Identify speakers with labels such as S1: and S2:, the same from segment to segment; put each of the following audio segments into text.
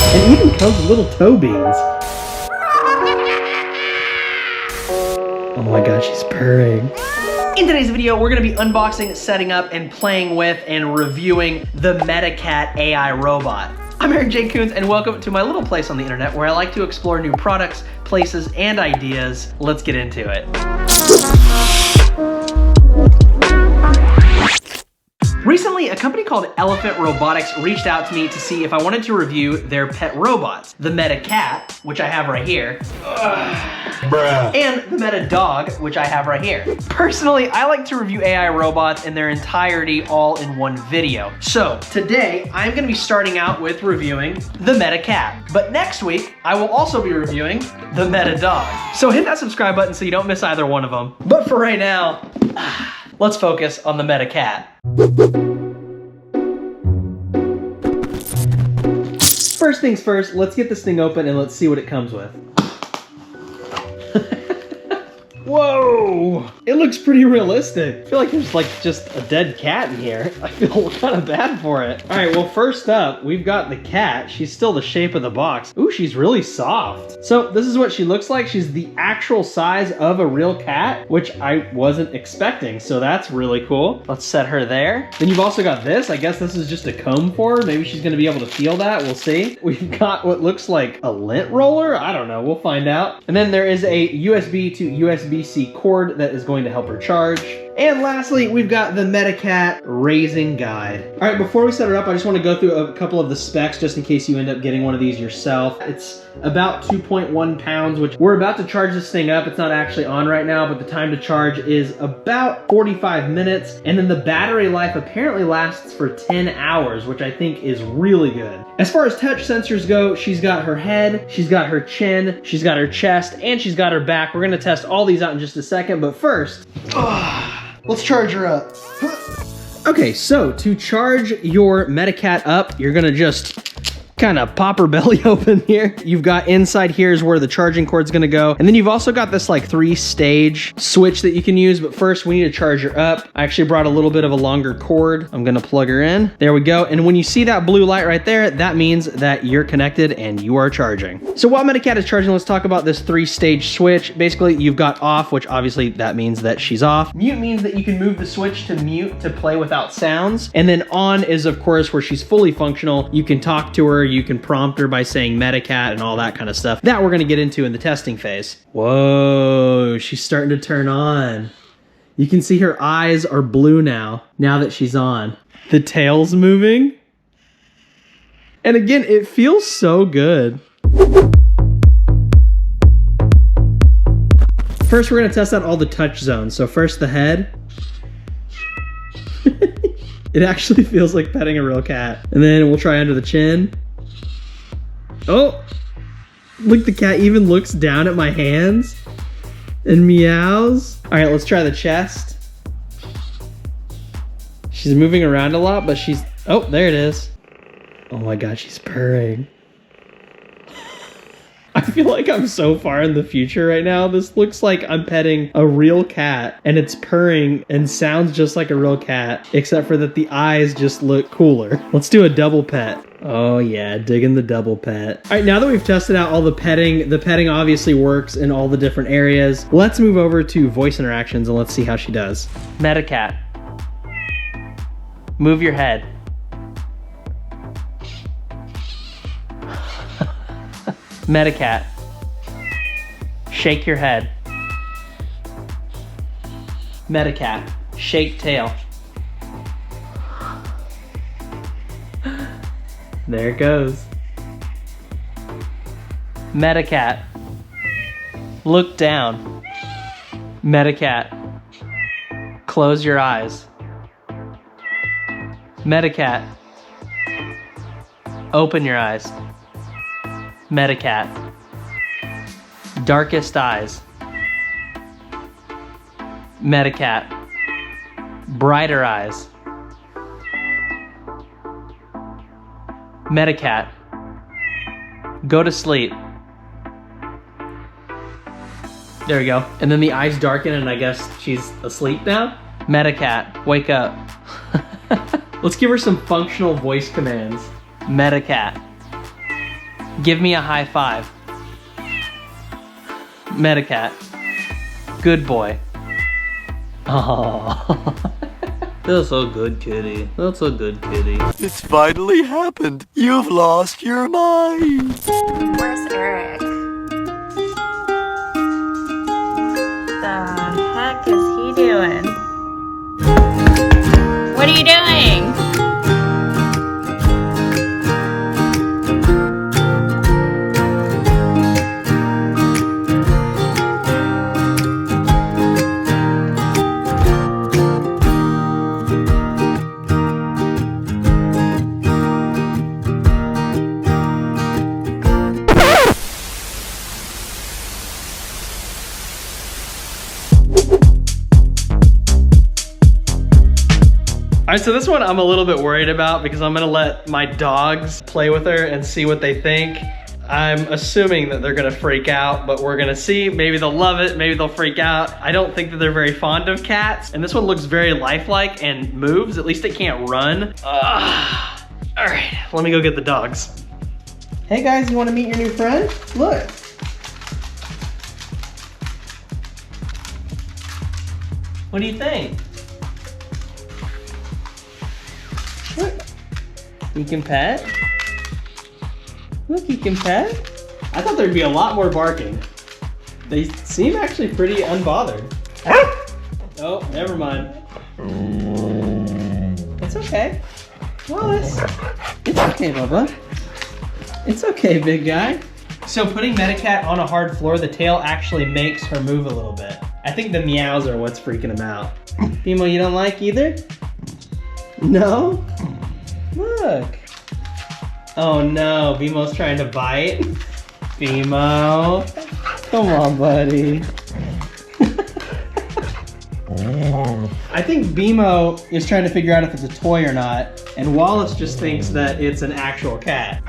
S1: And even comes with little toe beans. Oh my god, she's purring. In today's video, we're gonna be unboxing, setting up, and playing with and reviewing the MetaCat AI robot. I'm Aaron J. Coons, and welcome to my little place on the internet where I like to explore new products, places, and ideas. Let's get into it. Recently, a company called Elephant Robotics reached out to me to see if I wanted to review their pet robots. The MetaCat, which I have right here. And the MetaDog, which I have right here. Personally, I like to review AI robots in their entirety all in one video. So today, I'm gonna be starting out with reviewing the MetaCat. But next week, I will also be reviewing the MetaDog. So hit that subscribe button so you don't miss either one of them. But for right now, let's focus on the MetaCat. First things first, let's get this thing open and let's see what it comes with. Whoa! It looks pretty realistic. I feel like there's like just a dead cat in here. I feel kind of bad for it. All right, well, first up, we've got the cat. She's still the shape of the box. Ooh, she's really soft. So this is what she looks like. She's the actual size of a real cat, which I wasn't expecting. So that's really cool. Let's set her there. Then you've also got this. I guess this is just a comb for her. Maybe she's gonna be able to feel that. We'll see. We've got what looks like a lint roller. I don't know, we'll find out. And then there is a USB to USB-C cord that is going to help her charge. And lastly, we've got the MetaCat raising guide. All right, before we set her up, I just want to go through a couple of the specs just in case you end up getting one of these yourself. It's about 2.1 pounds, which we're about to charge this thing up. It's not actually on right now, but the time to charge is about 45 minutes. And then the battery life apparently lasts for 10 hours, which I think is really good. As far as touch sensors go, she's got her head, she's got her chin, she's got her chest, and she's got her back. We're gonna test all these out in just a second, but first, let's charge her up. Okay, so to charge your MetaCat up, you're gonna just kind of pop her belly open here. You've got inside here is where the charging cord's gonna go. And then you've also got this like 3-stage switch that you can use, but first we need to charge her up. I actually brought a little bit of a longer cord. I'm gonna plug her in. There we go. And when you see that blue light right there, that means that you're connected and you are charging. So while MetaCat is charging, let's talk about this 3-stage switch. Basically, you've got off, which obviously that means that she's off. Mute means that you can move the switch to mute to play without sounds. And then on is of course where she's fully functional. You can talk to her, you can prompt her by saying MetaCat and all that kind of stuff. That we're gonna get into in the testing phase. Whoa, she's starting to turn on. You can see her eyes are blue now that she's on. The tail's moving. And again, it feels so good. First, we're gonna test out all the touch zones. So first the head. It actually feels like petting a real cat. And then we'll try under the chin. Oh, look, the cat even looks down at my hands and meows. All right, let's try the chest. She's moving around a lot, but she's, oh, there it is. Oh my God, she's purring. I feel like I'm so far in the future right now. This looks like I'm petting a real cat and it's purring and sounds just like a real cat, except for that the eyes just look cooler. Let's do a double pet. Oh yeah, digging the double pet. All right, now that we've tested out all the petting obviously works in all the different areas. Let's move over to voice interactions and let's see how she does. MetaCat, move your head. MetaCat, shake your head. MetaCat, shake tail. There it goes. MetaCat, look down. MetaCat, close your eyes. MetaCat, open your eyes. MetaCat, darkest eyes. MetaCat, brighter eyes. MetaCat, go to sleep. There we go. And then the eyes darken and I guess she's asleep now. MetaCat, wake up. Let's give her some functional voice commands. MetaCat, Give me a high five. MetaCat. Good boy. Oh. That's so good, kitty. That's a good kitty.
S2: It's finally happened. You've lost your mind.
S3: Where's Eric? The heck is he doing? What are you doing?
S1: All right, so this one I'm a little bit worried about because I'm gonna let my dogs play with her and see what they think. I'm assuming that they're gonna freak out, but we're gonna see. Maybe they'll love it, maybe they'll freak out. I don't think that they're very fond of cats, and this one looks very lifelike and moves. At least it can't run. All right, let me go get the dogs. Hey guys, you wanna meet your new friend? Look. What do you think? You can pet? Look, you can pet? I thought there'd be a lot more barking. They seem actually pretty unbothered. Oh, never mind. It's okay. Wallace. It's okay, Bubba. It's okay, big guy. So putting MetaCat on a hard floor, the tail actually makes her move a little bit. I think the meows are what's freaking him out. Bimo, you don't like either? No? Look. Oh no, Bimo's trying to bite. Bimo. Come on, buddy. I think Bimo is trying to figure out if it's a toy or not, and Wallace just thinks that it's an actual cat.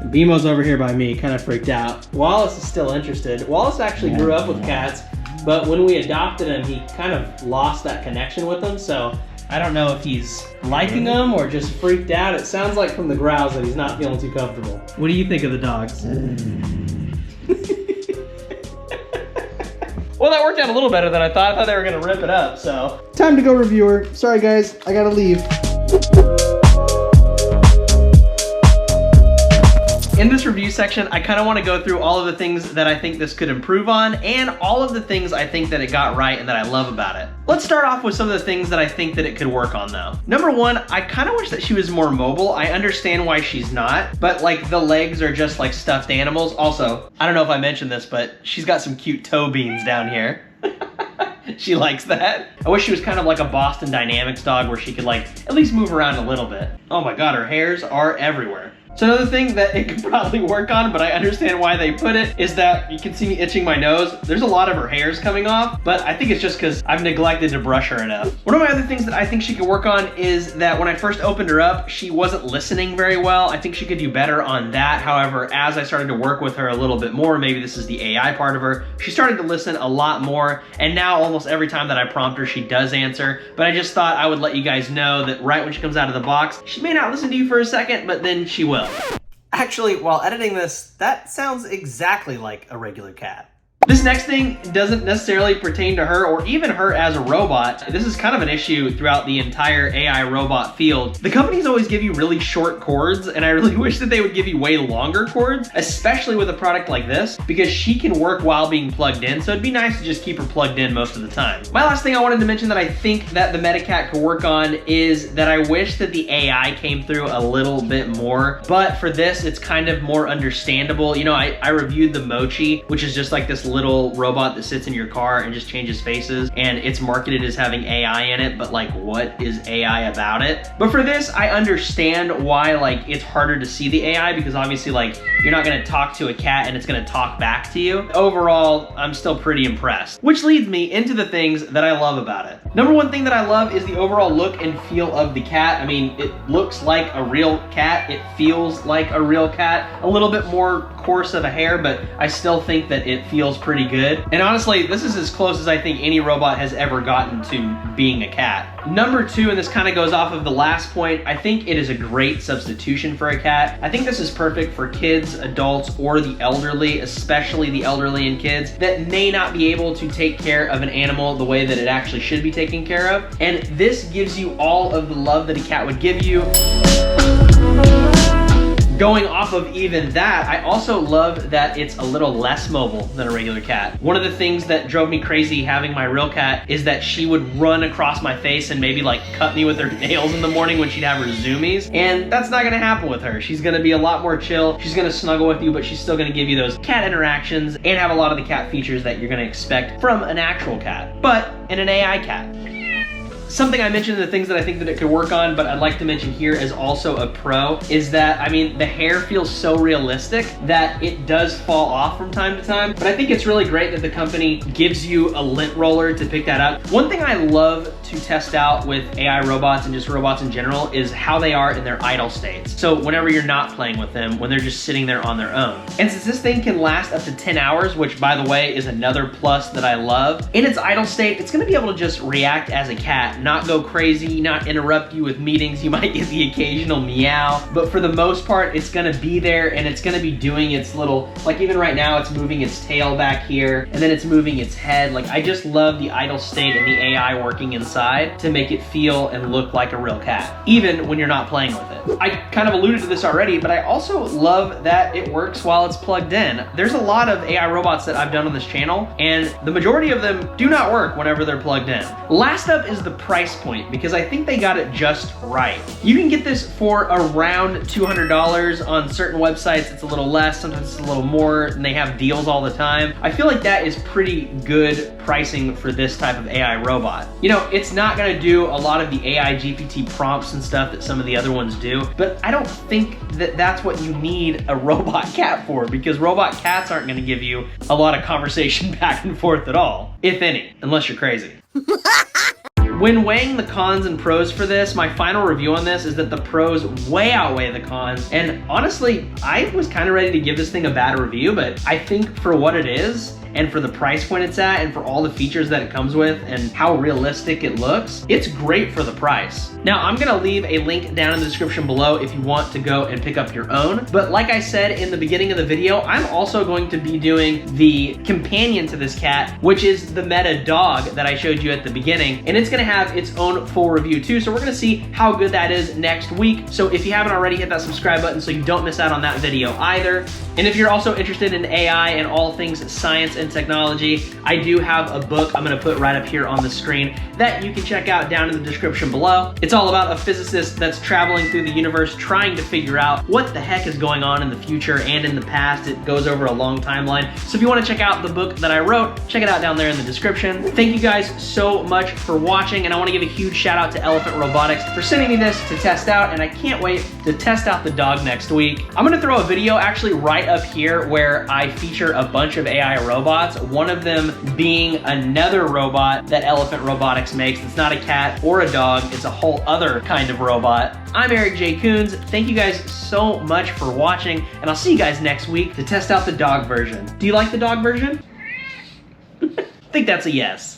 S1: Bimo's over here by me, kind of freaked out. Wallace is still interested. Wallace actually grew up with cats, but when we adopted him, he kind of lost that connection with them, so I don't know if he's liking them or just freaked out. It sounds like from the growls that he's not feeling too comfortable. What do you think of the dogs? Well, that worked out a little better than I thought. I thought they were gonna rip it up, so. Time to go, reviewer. Sorry guys, I gotta leave. In this review section, I kind of want to go through all of the things that I think this could improve on and all of the things I think that it got right and that I love about it. Let's start off with some of the things that I think that it could work on though. Number one, I kind of wish that she was more mobile. I understand why she's not, but like the legs are just like stuffed animals. Also, I don't know if I mentioned this, but she's got some cute toe beans down here. She likes that. I wish she was kind of like a Boston Dynamics dog where she could like at least move around a little bit. Oh my God, her hairs are everywhere. So another thing that it could probably work on, but I understand why they put it, is that you can see me itching my nose. There's a lot of her hairs coming off, but I think it's just because I've neglected to brush her enough. One of my other things that I think she could work on is that when I first opened her up, she wasn't listening very well. I think she could do better on that. However, as I started to work with her a little bit more, maybe this is the AI part of her, she started to listen a lot more, and now almost every time that I prompt her, she does answer. But I just thought I would let you guys know that right when she comes out of the box, she may not listen to you for a second, but then she will. Actually, while editing this, that sounds exactly like a regular cat. This next thing doesn't necessarily pertain to her or even her as a robot. This is kind of an issue throughout the entire AI robot field. The companies always give you really short cords, and I really wish that they would give you way longer cords, especially with a product like this, because she can work while being plugged in, so it'd be nice to just keep her plugged in most of the time. My last thing I wanted to mention that I think that the MetaCat could work on is that I wish that the AI came through a little bit more, but for this, it's kind of more understandable. You know, I reviewed the Mochi, which is just like this little robot that sits in your car and just changes faces, and it's marketed as having AI in it, but like, what is AI about it? But for this, I understand why like it's harder to see the AI, because obviously like you're not gonna talk to a cat and it's gonna talk back to you. Overall, I'm still pretty impressed. Which leads me into the things that I love about it. Number one thing that I love is the overall look and feel of the cat. I mean, it looks like a real cat. It feels like a real cat. A little bit more coarse of a hair, but I still think that it feels pretty pretty good. And honestly, this is as close as I think any robot has ever gotten to being a cat. Number 2, and this kind of goes off of the last point, I think it is a great substitution for a cat. I think this is perfect for kids, adults, or the elderly, especially the elderly and kids that may not be able to take care of an animal the way that it actually should be taken care of. And this gives you all of the love that a cat would give you. Going off of even that, I also love that it's a little less mobile than a regular cat. One of the things that drove me crazy having my real cat is that she would run across my face and maybe like cut me with her nails in the morning when she'd have her zoomies. And that's not gonna happen with her. She's gonna be a lot more chill. She's gonna snuggle with you, but she's still gonna give you those cat interactions and have a lot of the cat features that you're gonna expect from an actual cat, but in an AI cat. Something I mentioned in the things that I think that it could work on, but I'd like to mention here as also a pro, is that, I mean, the hair feels so realistic that it does fall off from time to time, but I think it's really great that the company gives you a lint roller to pick that up. One thing I love to test out with AI robots and just robots in general is how they are in their idle states. So whenever you're not playing with them, when they're just sitting there on their own. And since this thing can last up to 10 hours, which by the way is another plus that I love, in its idle state, it's gonna be able to just react as a cat, not go crazy, not interrupt you with meetings. You might get the occasional meow, but for the most part, it's gonna be there and it's gonna be doing its little, like even right now, it's moving its tail back here and then it's moving its head. Like I just love the idle state and the AI working inside to make it feel and look like a real cat, even when you're not playing with it. I kind of alluded to this already, but I also love that it works while it's plugged in. There's a lot of AI robots that I've done on this channel and the majority of them do not work whenever they're plugged in. Last up is the price point, because I think they got it just right. You can get this for around $200 on certain websites. It's a little less, sometimes it's a little more, and they have deals all the time. I feel like that is pretty good pricing for this type of AI robot. You know, it's not gonna do a lot of the AI GPT prompts and stuff that some of the other ones do, but I don't think that that's what you need a robot cat for, because robot cats aren't gonna give you a lot of conversation back and forth at all, if any, unless you're crazy. When weighing the cons and pros for this, my final review on this is that the pros way outweigh the cons. And honestly, I was kind of ready to give this thing a bad review, but I think for what it is, and for the price point it's at, and for all the features that it comes with, and how realistic it looks, it's great for the price. Now, I'm gonna leave a link down in the description below if you want to go and pick up your own. But like I said in the beginning of the video, I'm also going to be doing the companion to this cat, which is the Meta dog that I showed you at the beginning. And it's gonna have its own full review too. So we're gonna see how good that is next week. So if you haven't already, hit that subscribe button so you don't miss out on that video either. And if you're also interested in AI and all things science and technology, I do have a book I'm gonna put right up here on the screen that you can check out down in the description below. It's all about a physicist that's traveling through the universe trying to figure out what the heck is going on in the future and in the past. It goes over a long timeline. So if you wanna check out the book that I wrote, check it out down there in the description. Thank you guys so much for watching, and I wanna give a huge shout out to Elephant Robotics for sending me this to test out, and I can't wait to test out the dog next week. I'm gonna throw a video actually right up here where I feature a bunch of AI robots, one of them being another robot that Elephant Robotics makes. It's not a cat or a dog, it's a whole other kind of robot. I'm Eric J. Coons. Thank you guys so much for watching, and I'll see you guys next week to test out the dog version. Do you like the dog version? I think that's a yes.